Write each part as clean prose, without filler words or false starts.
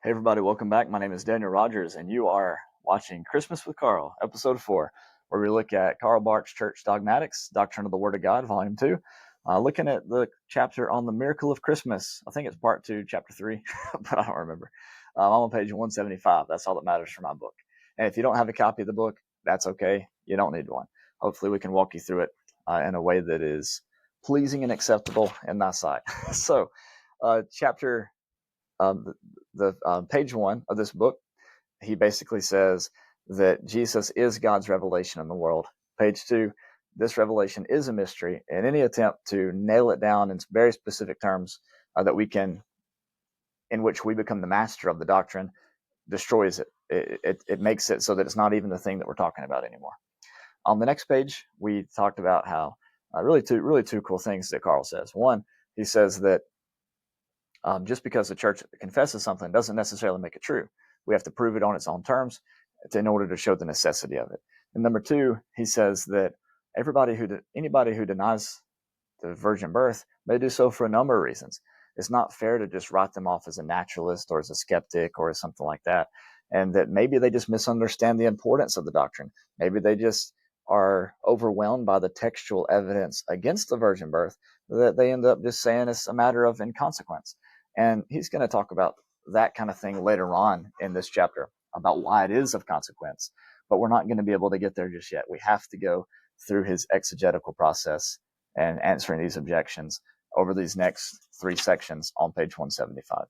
Hey everybody, welcome back. My name is Daniel Rogers, and you are watching Christmas with Karl, episode 4, where we look at Karl Barth's Church Dogmatics, Doctrine of the Word of God, volume 2, looking at the chapter on the miracle of Christmas. I think it's part 2, chapter 3, but I don't remember. I'm on page 175. That's all that matters for my book. And if you don't have a copy of the book, that's okay. You don't need one. Hopefully we can walk you through it in a way that is pleasing and acceptable in thy sight. So, chapter page 1 of this book, he basically says that Jesus is God's revelation in the world. Page 2, this revelation is a mystery, and any attempt to nail it down in very specific terms in which we become the master of the doctrine, destroys it. It makes it so that it's not even the thing that we're talking about anymore. On the next page, we talked about how really two cool things that Karl says. One, he says that just because the church confesses something doesn't necessarily make it true. We have to prove it on its own terms in order to show the necessity of it. And number two, he says that anybody who denies the virgin birth may do so for a number of reasons. It's not fair to just write them off as a naturalist or as a skeptic or as something like that. And that maybe they just misunderstand the importance of the doctrine. Maybe they just are overwhelmed by the textual evidence against the virgin birth that they end up just saying it's a matter of inconsequence. And he's going to talk about that kind of thing later on in this chapter, about why it is of consequence. But we're not going to be able to get there just yet. We have to go through his exegetical process and answering these objections over these next 3 sections on page 175.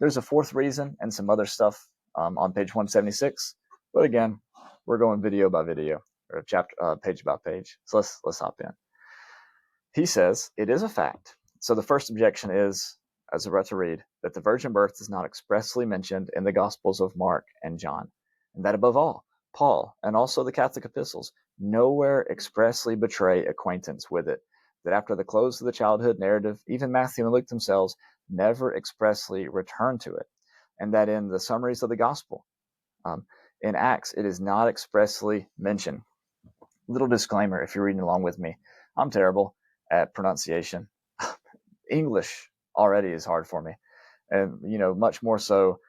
There's a fourth reason and some other stuff on page 176. But again, we're going video by video, or page by page. So let's hop in. He says, it is a fact. So the first objection is, as we're about to read, that the virgin birth is not expressly mentioned in the Gospels of Mark and John, and that above all, Paul and also the Catholic epistles nowhere expressly betray acquaintance with it, that after the close of the childhood narrative, even Matthew and Luke themselves never expressly return to it, and that in the summaries of the Gospel, in Acts, it is not expressly mentioned. Little disclaimer, if you're reading along with me, I'm terrible at pronunciation. English already is hard for me, and much more so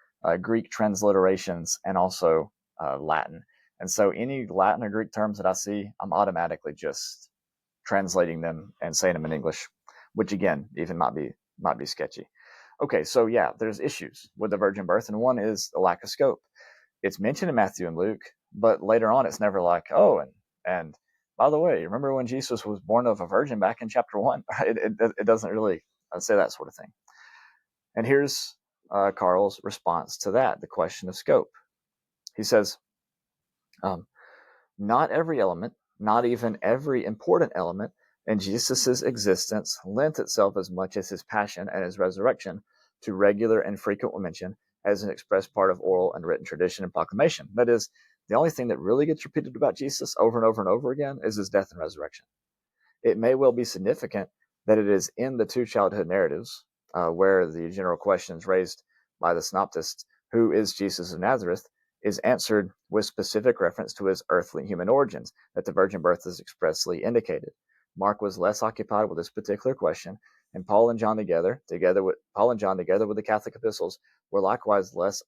Greek transliterations and also Latin. And so any Latin or Greek terms that I see, I'm automatically just translating them and saying them in English, which again even might be sketchy. Okay, so yeah, there's issues with the virgin birth, and one is the lack of scope. It's mentioned in Matthew and Luke, but later on it's never like, oh, and by the way, remember when Jesus was born of a virgin back in chapter 1? It doesn't really say that sort of thing. And here's Karl's response to that, the question of scope. He says, not every element, not even every important element in Jesus' existence lent itself as much as his passion and his resurrection to regular and frequent mention as an express part of oral and written tradition and proclamation. That is, the only thing that really gets repeated about Jesus over and over and over again is his death and resurrection. It may well be significant that it is in the 2 childhood narratives where the general questions raised by the synoptists, who is Jesus of Nazareth, is answered with specific reference to his earthly human origins, that the virgin birth is expressly indicated. Mark was less occupied with this particular question, and Paul and John together with the Catholic epistles, were likewise less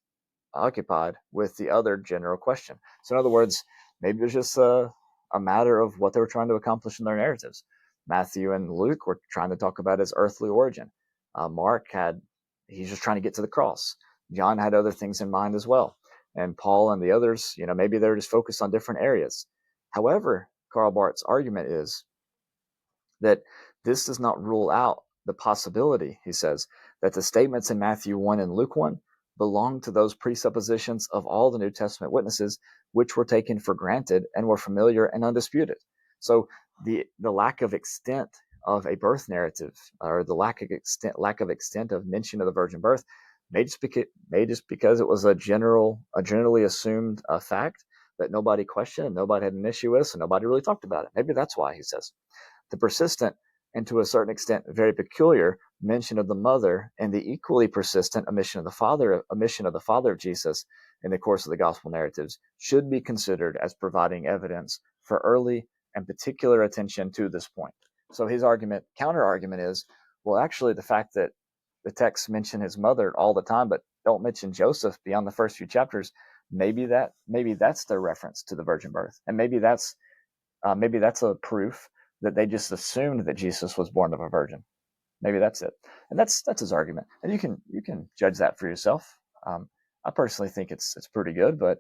occupied with the other general question. So in other words, maybe it was just a matter of what they were trying to accomplish in their narratives. Matthew and Luke were trying to talk about his earthly origin. Mark he's just trying to get to the cross. John had other things in mind as well. And Paul and the others, maybe they're just focused on different areas. However, Karl Barth's argument is that this does not rule out the possibility, he says, that the statements in Matthew 1 and Luke 1 belong to those presuppositions of all the New Testament witnesses which were taken for granted and were familiar and undisputed. So the lack of extent of a birth narrative, or the lack of extent of mention of the virgin birth, may just because it was a generally assumed fact that nobody questioned and nobody had an issue with, so nobody really talked about it. Maybe that's why, he says. The persistent and to a certain extent very peculiar mention of the mother, and the equally persistent omission of the father of Jesus in the course of the gospel narratives, should be considered as providing evidence for early and particular attention to this point. So his counter argument is, well, actually the fact that the texts mention his mother all the time, but don't mention Joseph beyond the first few chapters, maybe that's their reference to the virgin birth, and maybe that's a proof that they just assumed that Jesus was born of a virgin. Maybe that's it, and that's his argument, and you can judge that for yourself. I personally think it's pretty good, but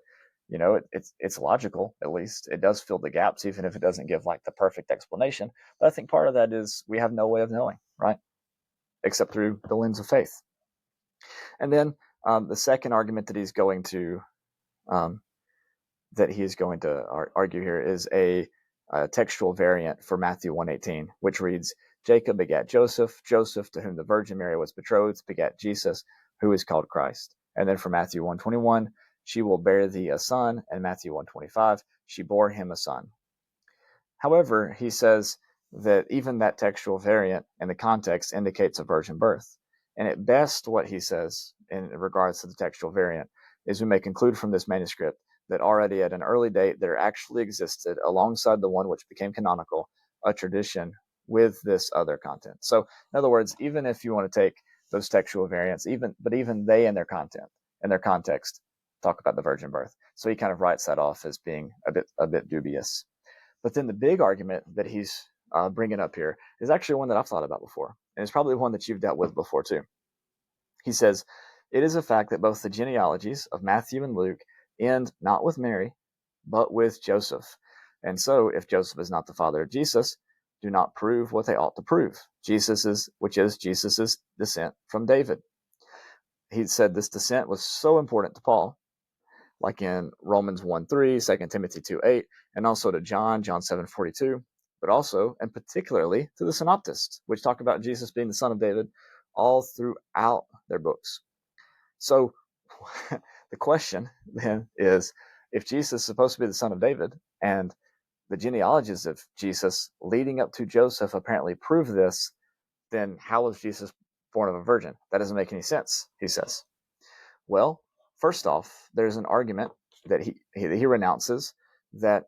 it's logical. At least it does fill the gaps, even if it doesn't give like the perfect explanation. But I think part of that is we have no way of knowing, right, except through the lens of faith. And then the second argument that he's going to um, argue here is a textual variant for Matthew 1:18, which reads, Jacob begat Joseph, Joseph, to whom the Virgin Mary was betrothed, begat Jesus, who is called Christ. And then for Matthew 1:21, she will bear thee a son, and Matthew 1:25, she bore him a son. However, he says that even that textual variant in the context indicates a virgin birth. And at best, what he says in regards to the textual variant is we may conclude from this manuscript that already at an early date there actually existed, alongside the one which became canonical, a tradition with this other content. So, in other words, even if you want to take those textual variants, even they in their content and their context talk about the virgin birth. So he kind of writes that off as being a bit dubious. But then the big argument that he's bringing up here is actually one that I've thought about before, and it's probably one that you've dealt with before too. He says, it is a fact that both the genealogies of Matthew and Luke end not with Mary, but with Joseph. And so, if Joseph is not the father of Jesus, do not prove what they ought to prove, which is Jesus's descent from David. He said this descent was so important to Paul, like in Romans 1:3, 2 Timothy 2:8, and also to John 7:42, but also and particularly to the Synoptists, which talk about Jesus being the son of David all throughout their books. So the question then is, if Jesus is supposed to be the son of David, and the genealogies of Jesus leading up to Joseph apparently prove this, then how was Jesus born of a virgin? That doesn't make any sense, he says. Well, first off, there's an argument that he renounces that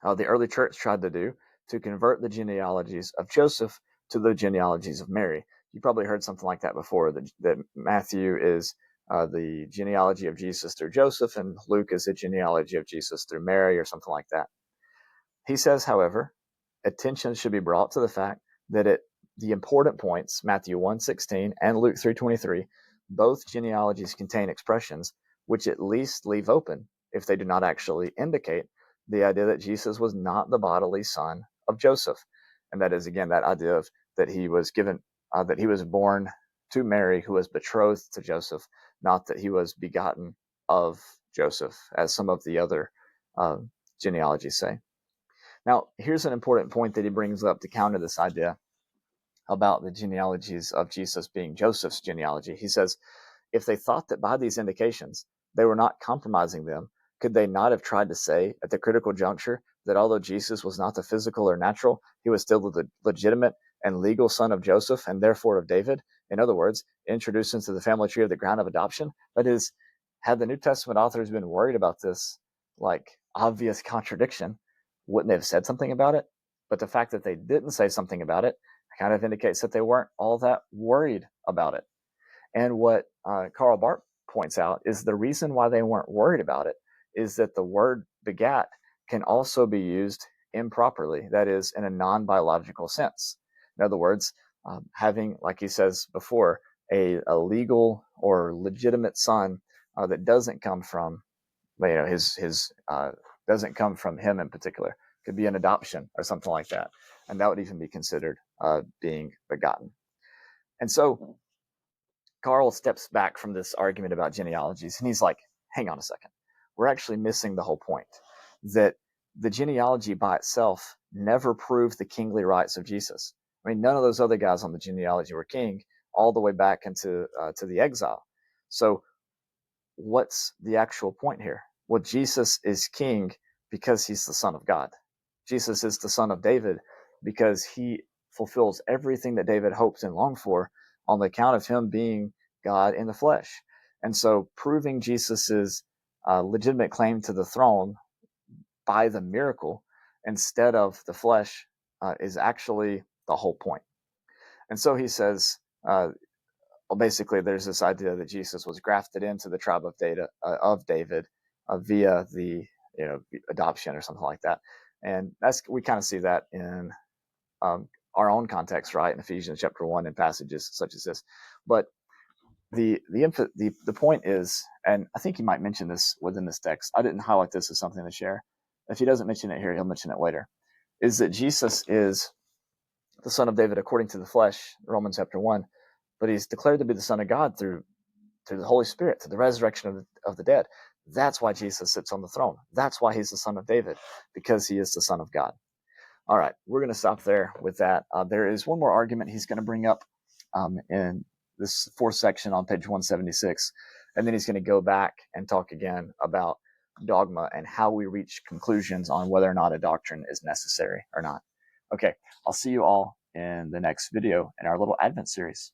the early church tried to do to convert the genealogies of Joseph to the genealogies of Mary. You probably heard something like that before, that Matthew is the genealogy of Jesus through Joseph, and Luke is the genealogy of Jesus through Mary, or something like that. He says, however, attention should be brought to the fact that at the important points, Matthew 1:16 and Luke 3:23, both genealogies contain expressions which at least leave open, if they do not actually indicate, the idea that Jesus was not the bodily son of Joseph. And that is, again, that idea of that he was born to Mary, who was betrothed to Joseph, not that he was begotten of Joseph, as some of the other genealogies say. Now, here's an important point that he brings up to counter this idea about the genealogies of Jesus being Joseph's genealogy. He says, if they thought that by these indications they were not compromising them, could they not have tried to say at the critical juncture that although Jesus was not the physical or natural, he was still the legitimate and legal son of Joseph and therefore of David? In other words, introduced into the family tree of the ground of adoption. That is, had the New Testament authors been worried about this, like, obvious contradiction, wouldn't they have said something about it? But the fact that they didn't say something about it kind of indicates that they weren't all that worried about it. And what Karl Barth points out is the reason why they weren't worried about it is that the word begat can also be used improperly, that is, in a non-biological sense. In other words, having, like he says before, a legal or legitimate son that doesn't come from, his doesn't come from him in particular. Could be an adoption or something like that, and that would even be considered being begotten. And so Karl steps back from this argument about genealogies, and he's like, hang on a second. We're actually missing the whole point, that the genealogy by itself never proved the kingly rights of Jesus. I mean, none of those other guys on the genealogy were king all the way back into to the exile. So what's the actual point here? Well, Jesus is king because he's the son of God. Jesus is the son of David because he fulfills everything that David hoped and longed for on the account of him being God in the flesh. And so proving Jesus's legitimate claim to the throne by the miracle instead of the flesh is actually the whole point. And so he says, well, basically, there's this idea that Jesus was grafted into the tribe of David via the adoption or something like that, and we kind of see that in our own context, right, in Ephesians chapter 1 and passages such as this. But the point is, and I think he might mention this within this text. I didn't highlight this as something to share. If he doesn't mention it here, he'll mention it later. Is that Jesus is the son of David according to the flesh, Romans chapter 1, but he's declared to be the son of God through the Holy Spirit, through the resurrection of the dead. That's why Jesus sits on the throne. That's why he's the son of David, because he is the son of God. All right, we're going to stop there with that. There is one more argument he's going to bring up in this fourth section on page 176, and then he's going to go back and talk again about dogma and how we reach conclusions on whether or not a doctrine is necessary or not. Okay, I'll see you all in the next video in our little Advent series.